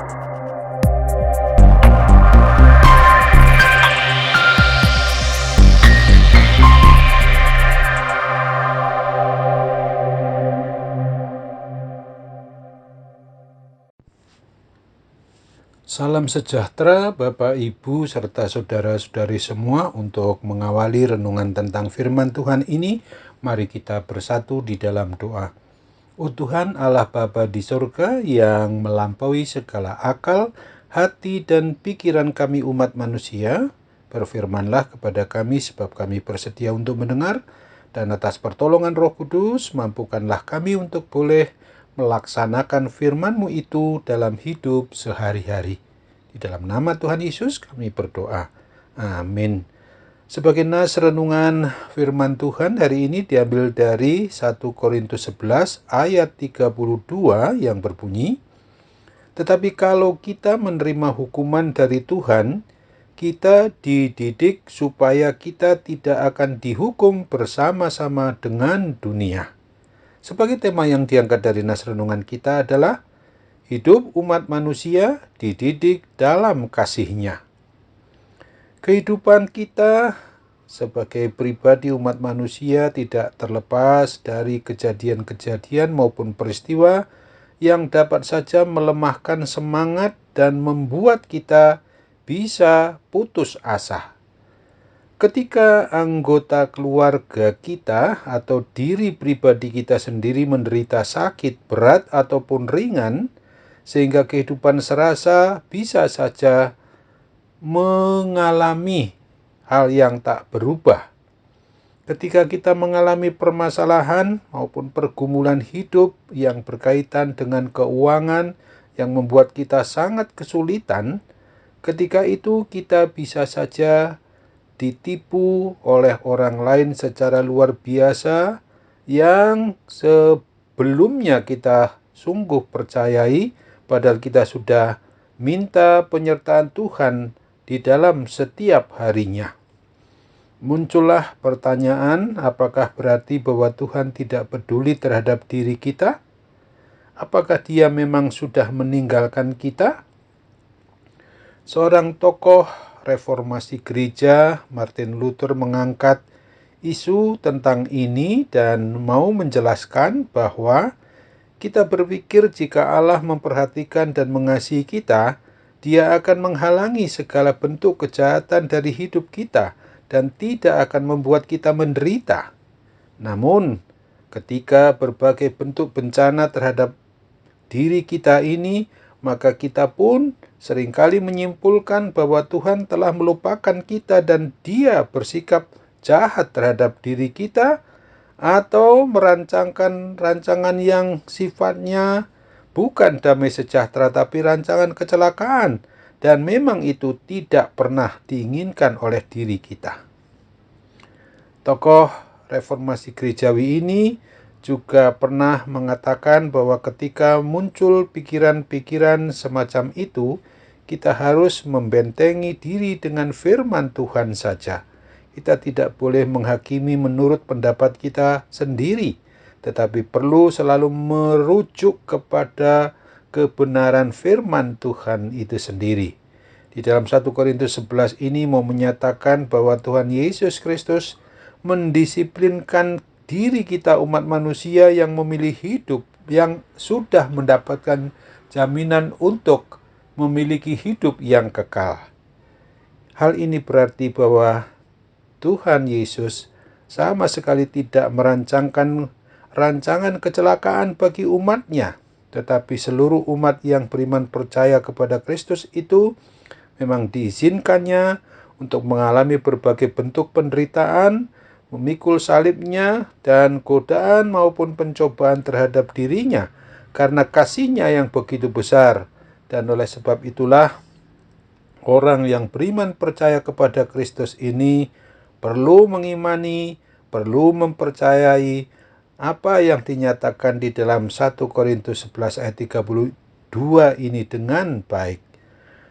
Salam sejahtera Bapak, Ibu, serta saudara-saudari semua. Untuk mengawali renungan tentang firman Tuhan ini, mari kita bersatu di dalam doa. Oh Tuhan Allah Bapa di surga yang melampaui segala akal, hati, dan pikiran kami umat manusia, berfirmanlah kepada kami sebab kami bersedia untuk mendengar, dan atas pertolongan Roh Kudus, mampukanlah kami untuk boleh melaksanakan firman-Mu itu dalam hidup sehari-hari. Di dalam nama Tuhan Yesus kami berdoa. Amin. Sebagai nas renungan firman Tuhan hari ini diambil dari 1 Korintus 11 ayat 32 yang berbunyi, "Tetapi kalau kita menerima hukuman dari Tuhan, kita dididik supaya kita tidak akan dihukum bersama-sama dengan dunia." Sebagai tema yang diangkat dari nas renungan kita adalah hidup umat manusia dididik dalam kasih-Nya. Kehidupan kita sebagai pribadi umat manusia tidak terlepas dari kejadian-kejadian maupun peristiwa yang dapat saja melemahkan semangat dan membuat kita bisa putus asa. Ketika anggota keluarga kita atau diri pribadi kita sendiri menderita sakit berat ataupun ringan, sehingga kehidupan serasa bisa saja mengalami hal yang tak berubah. Ketika kita mengalami permasalahan maupun pergumulan hidup yang berkaitan dengan keuangan yang membuat kita sangat kesulitan, ketika itu kita bisa saja ditipu oleh orang lain secara luar biasa yang sebelumnya kita sungguh percayai, padahal kita sudah minta penyertaan Tuhan di dalam setiap harinya. Muncullah pertanyaan, apakah berarti bahwa Tuhan tidak peduli terhadap diri kita? Apakah Dia memang sudah meninggalkan kita? Seorang tokoh reformasi gereja, Martin Luther, mengangkat isu tentang ini dan mau menjelaskan bahwa kita berpikir jika Allah memperhatikan dan mengasihi kita, Dia akan menghalangi segala bentuk kejahatan dari hidup kita dan tidak akan membuat kita menderita. Namun, ketika berbagai bentuk bencana terhadap diri kita ini, maka kita pun seringkali menyimpulkan bahwa Tuhan telah melupakan kita dan Dia bersikap jahat terhadap diri kita, atau merancangkan rancangan yang sifatnya bukan damai sejahtera tapi rancangan kecelakaan, dan memang itu tidak pernah diinginkan oleh diri kita. Tokoh reformasi gerejawi ini juga pernah mengatakan bahwa ketika muncul pikiran-pikiran semacam itu, kita harus membentengi diri dengan firman Tuhan saja. Kita tidak boleh menghakimi menurut pendapat kita sendiri, tetapi perlu selalu merujuk kepada kebenaran firman Tuhan itu sendiri. Di dalam 1 Korintus 11 ini mau menyatakan bahwa Tuhan Yesus Kristus mendisiplinkan diri kita umat manusia yang memilih hidup, yang sudah mendapatkan jaminan untuk memiliki hidup yang kekal. Hal ini berarti bahwa Tuhan Yesus sama sekali tidak merancangkan rancangan kecelakaan bagi umat-Nya, tetapi seluruh umat yang beriman percaya kepada Kristus itu memang diizinkannya untuk mengalami berbagai bentuk penderitaan, memikul salib-Nya dan godaan maupun pencobaan terhadap dirinya karena kasih-Nya yang begitu besar. Dan oleh sebab itulah orang yang beriman percaya kepada Kristus ini perlu mengimani, perlu mempercayai apa yang dinyatakan di dalam 1 Korintus 11 ayat 32 ini dengan baik.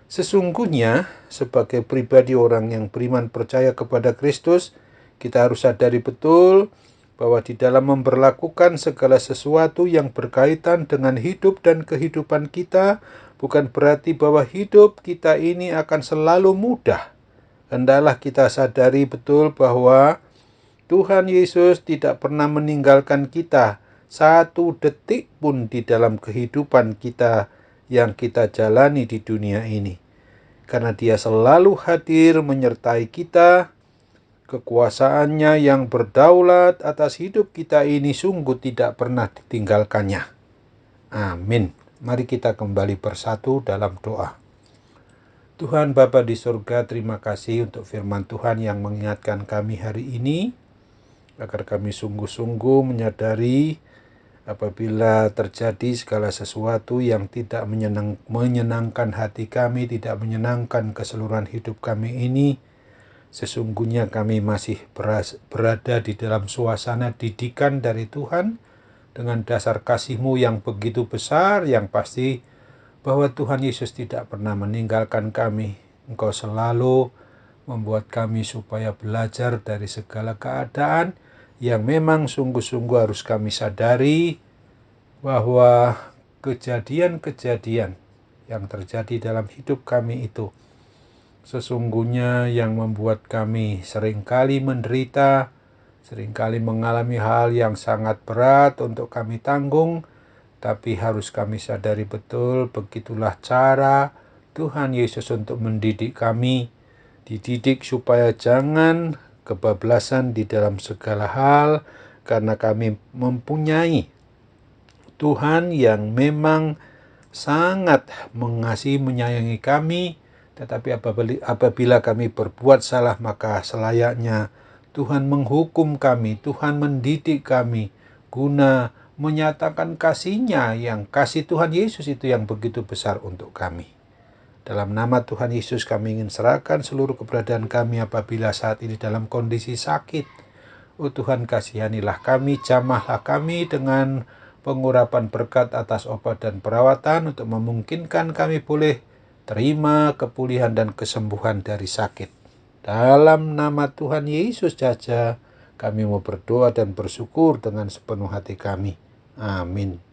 Sesungguhnya sebagai pribadi orang yang beriman percaya kepada Kristus, kita harus sadari betul bahwa di dalam memberlakukan segala sesuatu yang berkaitan dengan hidup dan kehidupan kita, bukan berarti bahwa hidup kita ini akan selalu mudah. Hendaklah kita sadari betul bahwa Tuhan Yesus tidak pernah meninggalkan kita satu detik pun di dalam kehidupan kita yang kita jalani di dunia ini. Karena Dia selalu hadir menyertai kita, kekuasaannya yang berdaulat atas hidup kita ini sungguh tidak pernah ditinggalkannya. Amin. Mari kita kembali bersatu dalam doa. Tuhan Bapa di surga, terima kasih untuk firman Tuhan yang mengingatkan kami hari ini, agar kami sungguh-sungguh menyadari apabila terjadi segala sesuatu yang tidak menyenangkan hati kami, tidak menyenangkan keseluruhan hidup kami ini, sesungguhnya kami masih berada di dalam suasana didikan dari Tuhan, dengan dasar kasih-Mu yang begitu besar, yang pasti bahwa Tuhan Yesus tidak pernah meninggalkan kami. Engkau selalu membuat kami supaya belajar dari segala keadaan yang memang sungguh-sungguh harus kami sadari bahwa kejadian-kejadian yang terjadi dalam hidup kami itu sesungguhnya yang membuat kami seringkali menderita, seringkali mengalami hal yang sangat berat untuk kami tanggung, tapi harus kami sadari betul begitulah cara Tuhan Yesus untuk mendidik kami, dididik supaya jangan kebablasan di dalam segala hal, karena kami mempunyai Tuhan yang memang sangat mengasihi menyayangi kami. Tetapi apabila kami berbuat salah, maka selayaknya Tuhan menghukum kami, Tuhan mendidik kami, guna menyatakan kasih-Nya, yang kasih Tuhan Yesus itu yang begitu besar untuk kami. Dalam nama Tuhan Yesus kami ingin serahkan seluruh keberadaan kami apabila saat ini dalam kondisi sakit. Oh Tuhan, kasihanilah kami, jamahlah kami dengan pengurapan berkat atas obat dan perawatan untuk memungkinkan kami boleh terima kepulihan dan kesembuhan dari sakit. Dalam nama Tuhan Yesus saja kami mau berdoa dan bersyukur dengan sepenuh hati kami. Amin.